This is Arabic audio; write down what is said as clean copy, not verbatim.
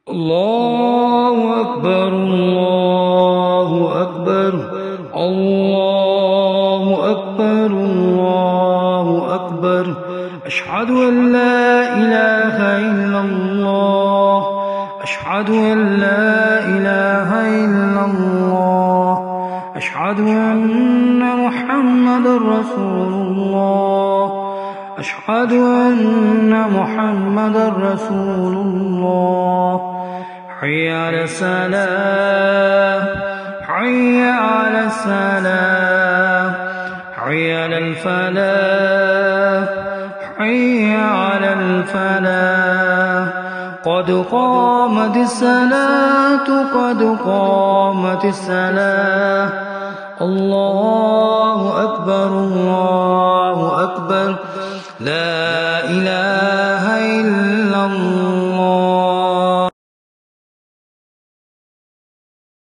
الله أكبر الله أكبر الله أكبر الله أكبر أشهد أن لا إله إلا الله أشهد أن لا إله إلا الله أشهد أن محمدا رسول الله أشهد أن محمدا رسول الله حي على الصلاة حي على الصلاة حي على الفلاح حي على الفلاح قد قامت الصلاة قد قامت الصلاة الله أكبر لا